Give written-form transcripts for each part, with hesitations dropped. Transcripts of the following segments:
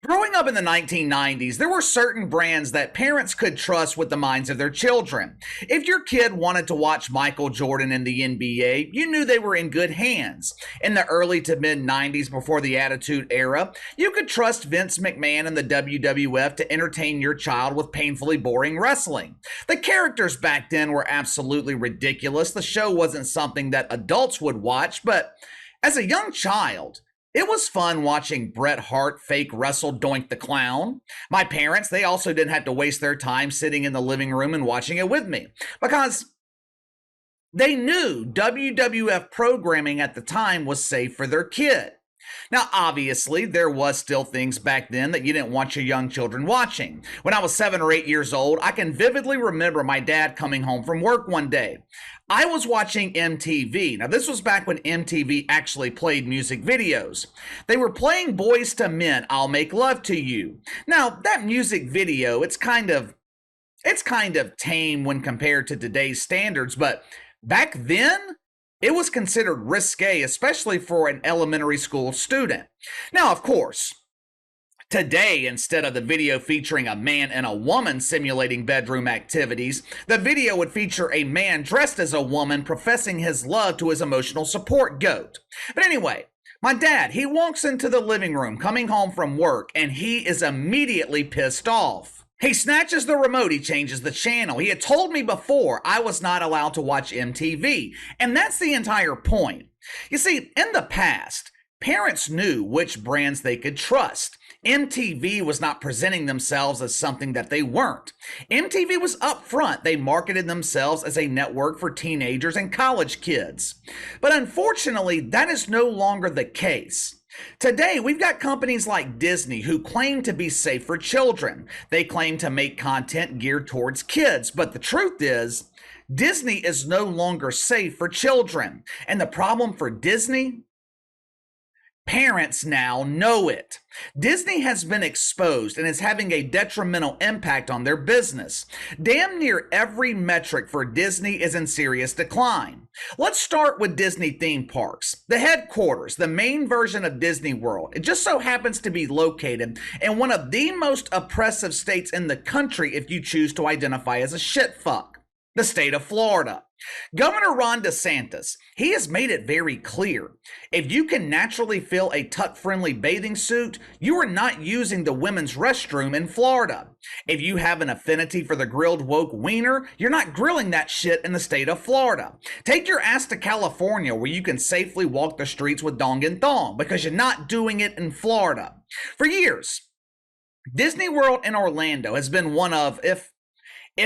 Growing up in the 1990s, there were certain brands that parents could trust with the minds of their children. If your kid wanted to watch Michael Jordan in the NBA, you knew they were in good hands. In the early to mid 90s, before the Attitude Era, you could trust Vince McMahon and the WWF to entertain your child with painfully boring wrestling. The characters back then were absolutely ridiculous. The show wasn't something that adults would watch, but as a young child, it was fun watching Bret Hart fake wrestle Doink the Clown. My parents, they also didn't have to waste their time sitting in the living room and watching it with me because they knew WWF programming at the time was safe for their kid. Now, obviously, there was still things back then that you didn't want your young children watching. When I was 7 or 8 years old, I can vividly remember my dad coming home from work one day. I was watching MTV. Now, this was back when MTV actually played music videos. They were playing Boys to Men, I'll Make Love to You. Now, that music video, it's kind of tame when compared to today's standards, but back then, it was considered risque, especially for an elementary school student. Now, of course, today, instead of the video featuring a man and a woman simulating bedroom activities, the video would feature a man dressed as a woman professing his love to his emotional support goat. But anyway, my dad, he walks into the living room coming home from work and he is immediately pissed off. He snatches the remote, he changes the channel. He had told me before I was not allowed to watch MTV, and that's the entire point. You see, in the past, parents knew which brands they could trust. MTV was not presenting themselves as something that they weren't. MTV was upfront. They marketed themselves as a network for teenagers and college kids. But unfortunately, that is no longer the case. Today, we've got companies like Disney who claim to be safe for children. They claim to make content geared towards kids, but the truth is, Disney is no longer safe for children. And the problem for Disney? Parents now know it. Disney has been exposed and is having a detrimental impact on their business. Damn near every metric for Disney is in serious decline. Let's start with Disney theme parks. The headquarters, the main version of Disney World, it just so happens to be located in one of the most oppressive states in the country if you choose to identify as a shitfuck. The state of Florida. Governor Ron DeSantis, he has made it very clear. If you can naturally fill a tuck-friendly bathing suit, you are not using the women's restroom in Florida. If you have an affinity for the grilled woke wiener, you're not grilling that shit in the state of Florida. Take your ass to California where you can safely walk the streets with dong and thong because you're not doing it in Florida. For years, Disney World in Orlando has been one of, if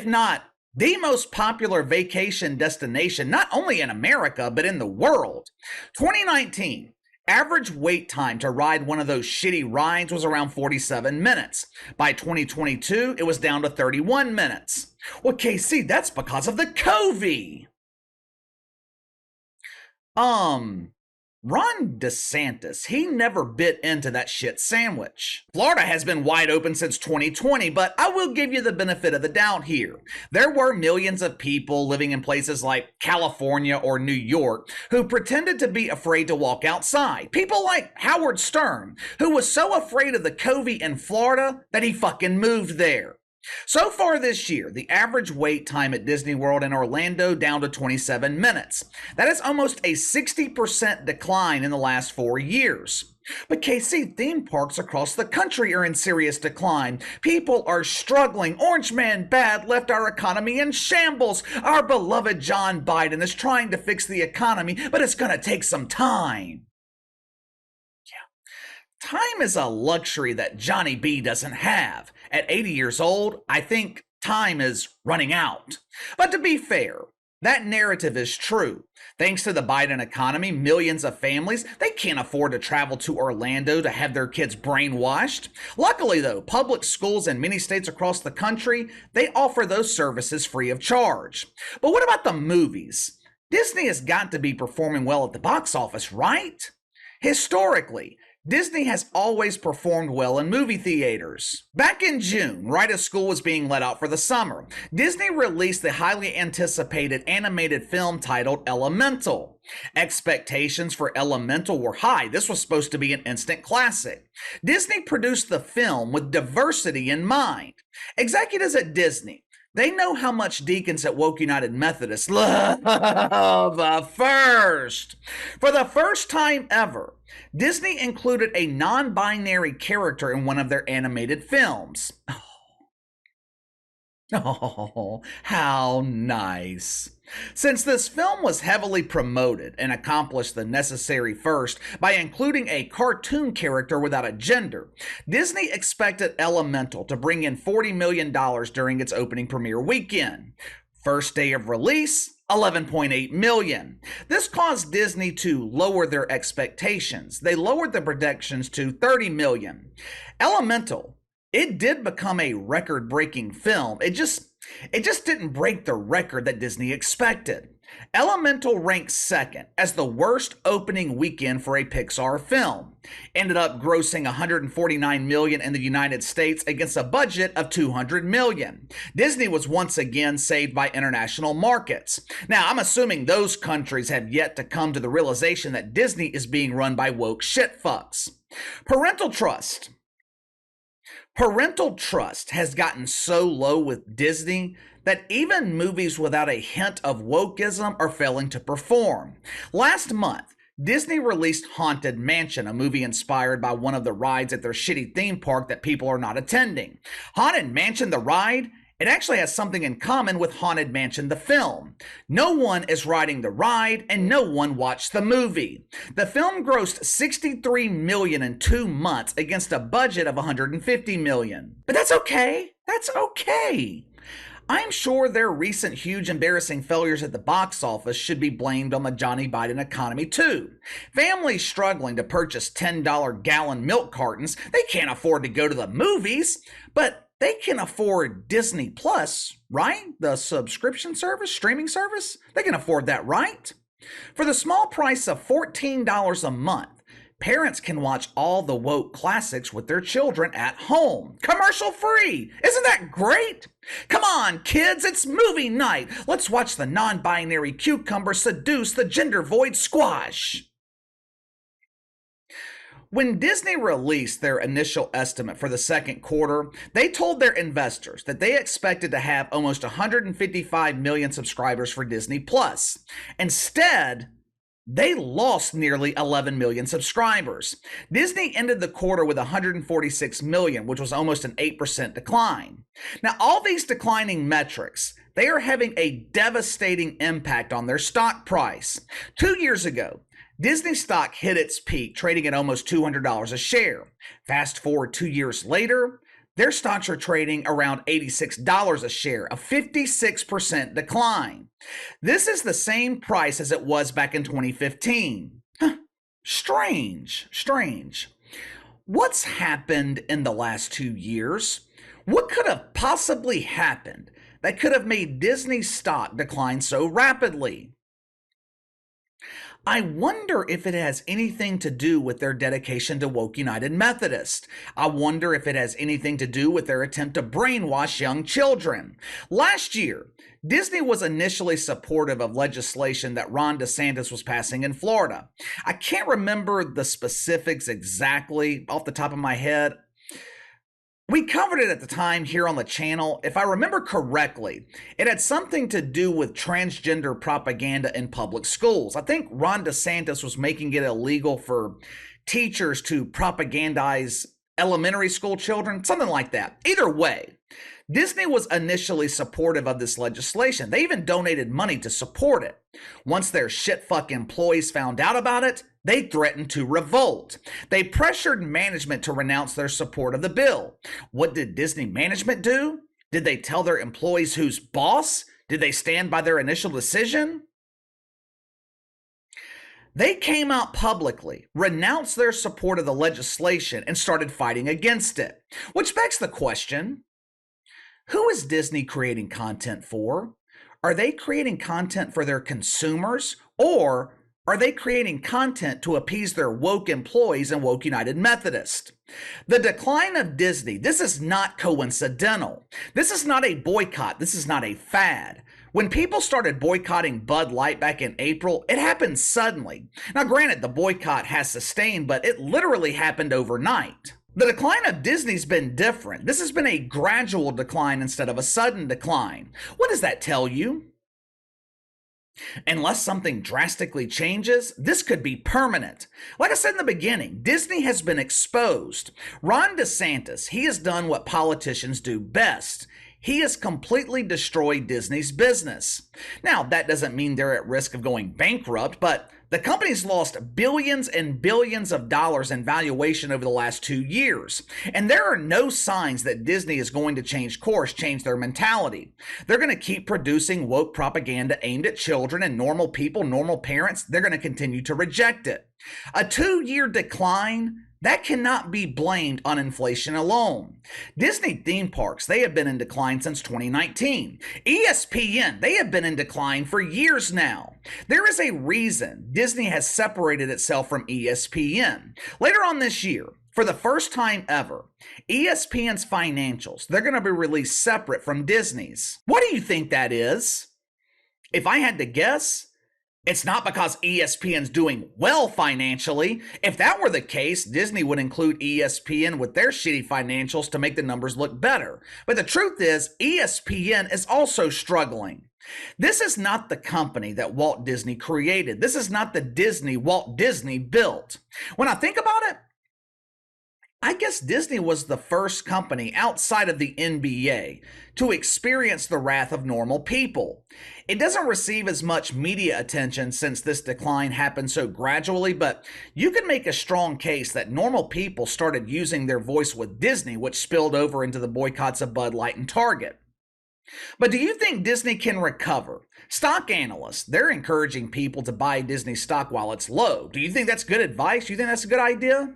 not the most popular vacation destination, not only in America, but in the world. 2019, average wait time to ride one of those shitty rides was around 47 minutes. By 2022, it was down to 31 minutes. Well, KC, that's because of the COVID. Ron DeSantis, he never bit into that shit sandwich. Florida has been wide open since 2020, but I will give you the benefit of the doubt here. There were millions of people living in places like California or New York who pretended to be afraid to walk outside. People like Howard Stern, who was so afraid of the COVID in Florida that he fucking moved there. So far this year, the average wait time at Disney World in Orlando down to 27 minutes. That is almost a 60% decline in the last 4 years. But KC, theme parks across the country are in serious decline. People are struggling. Orange Man bad left our economy in shambles. Our beloved John Biden is trying to fix the economy, but it's gonna take some time. Time is a luxury that Johnny B doesn't have. At 80 years old, I think time is running out. But to be fair, that narrative is true. Thanks to the Biden economy, millions of families, they can't afford to travel to Orlando to have their kids brainwashed. Luckily though, public schools in many states across the country, they offer those services free of charge. But what about the movies? Disney has got to be performing well at the box office, right? Historically, Disney has always performed well in movie theaters. Back in June, right as school was being let out for the summer, Disney released the highly anticipated animated film titled Elemental. Expectations for Elemental were high. This was supposed to be an instant classic. Disney produced the film with diversity in mind. Executives at Disney, they know how much deacons at Woke United Methodist love first. For the first time ever, Disney included a non binary character in one of their animated films. Oh, how nice. Since this film was heavily promoted and accomplished the necessary first by including a cartoon character without a gender, Disney expected Elemental to bring in $40 million during its opening premiere weekend. First day of release, 11.8 million. This caused Disney to lower their expectations. They lowered the projections to 30 million. Elemental, it did become a record-breaking film. It just didn't break the record that Disney expected. Elemental ranked second as the worst opening weekend for a Pixar film. Ended up grossing 149 million in the United States against a budget of 200 million. Disney was once again saved by international markets. Now, I'm assuming those countries have yet to come to the realization that Disney is being run by woke shitfucks. Parental trust. Parental trust has gotten so low with Disney that even movies without a hint of wokeism are failing to perform. Last month, Disney released Haunted Mansion, a movie inspired by one of the rides at their shitty theme park that people are not attending. Haunted Mansion, the ride, it actually has something in common with Haunted Mansion, the film. No one is riding the ride, and no one watched the movie. The film grossed 63 million in 2 months against a budget of 150 million. But that's okay. That's okay. I'm sure their recent huge embarrassing failures at the box office should be blamed on the Johnny Biden economy too. Families struggling to purchase $10 gallon milk cartons, they can't afford to go to the movies, but they can afford Disney Plus, right? The subscription service, streaming service. They can afford that, right? For the small price of $14 a month, parents can watch all the woke classics with their children at home, commercial free. Isn't that great? Come on, kids, it's movie night. Let's watch the non-binary cucumber seduce the gender void squash. When Disney released their initial estimate for the second quarter, they told their investors that they expected to have almost 155 million subscribers for Disney Plus. Instead, they lost nearly 11 million subscribers. Disney ended the quarter with 146 million, which was almost an 8% decline. Now, all these declining metrics, they are having a devastating impact on their stock price. 2 years ago, Disney stock hit its peak, trading at almost $200 a share. Fast forward 2 years later, their stocks are trading around $86 a share, a 56% decline. This is the same price as it was back in 2015. Strange. What's happened in the last 2 years? What could have possibly happened that could have made Disney's stock decline so rapidly? I wonder if it has anything to do with their dedication to Woke United Methodist. I wonder if it has anything to do with their attempt to brainwash young children. Last year, Disney was initially supportive of legislation that Ron DeSantis was passing in Florida. I can't remember the specifics exactly off the top of my head. We covered it at the time here on the channel. If I remember correctly, it had something to do with transgender propaganda in public schools. I think Ron DeSantis was making it illegal for teachers to propagandize elementary school children, something like that. Either way, Disney was initially supportive of this legislation. They even donated money to support it. Once their shitfuck employees found out about it, they threatened to revolt. They pressured management to renounce their support of the bill. What did Disney management do? Did they tell their employees who's boss? Did they stand by their initial decision? They came out publicly, renounced their support of the legislation, and started fighting against it. Which begs the question, who is Disney creating content for? Are they creating content for their consumers, or Are they creating content to appease their woke employees and woke United Methodist? The decline of Disney, this is not coincidental. This is not a boycott. This is not a fad. When people started boycotting Bud Light back in April, it happened suddenly. Now, granted, the boycott has sustained, but it literally happened overnight. The decline of Disney's been different. This has been a gradual decline instead of a sudden decline. What does that tell you? Unless something drastically changes, this could be permanent. Like I said in the beginning, Disney has been exposed. Ron DeSantis, he has done what politicians do best. He has completely destroyed Disney's business. Now, that doesn't mean they're at risk of going bankrupt, but the company's lost billions and billions of dollars in valuation over the last 2 years. And there are no signs that Disney is going to change course, change their mentality. They're going to keep producing woke propaganda aimed at children and normal people, normal parents. They're going to continue to reject it. A 2-year decline, that cannot be blamed on inflation alone. Disney theme parks, they have been in decline since 2019. ESPN, they have been in decline for years now. There is a reason Disney has separated itself from ESPN. Later on this year, for the first time ever, ESPN's financials, they're going to be released separate from Disney's. What do you think that is? If I had to guess, it's not because ESPN's doing well financially. If that were the case, Disney would include ESPN with their shitty financials to make the numbers look better. But the truth is, ESPN is also struggling. This is not the company that Walt Disney created. This is not the Disney Walt Disney built. When I think about it, I guess Disney was the first company outside of the NBA to experience the wrath of normal people. It doesn't receive as much media attention since this decline happened so gradually, but you can make a strong case that normal people started using their voice with Disney, which spilled over into the boycotts of Bud Light and Target. But do you think Disney can recover? Stock analysts, they're encouraging people to buy Disney stock while it's low. Do you think that's good advice? Do you think that's a good idea?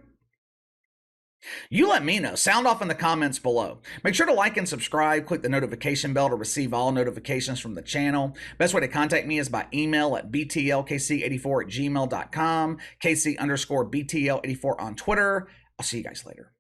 You let me know. Sound off in the comments below. Make sure to like and subscribe. Click the notification bell to receive all notifications from the channel. Best way to contact me is by email at btlkc84@gmail.com, kc_btl84 on Twitter. I'll see you guys later.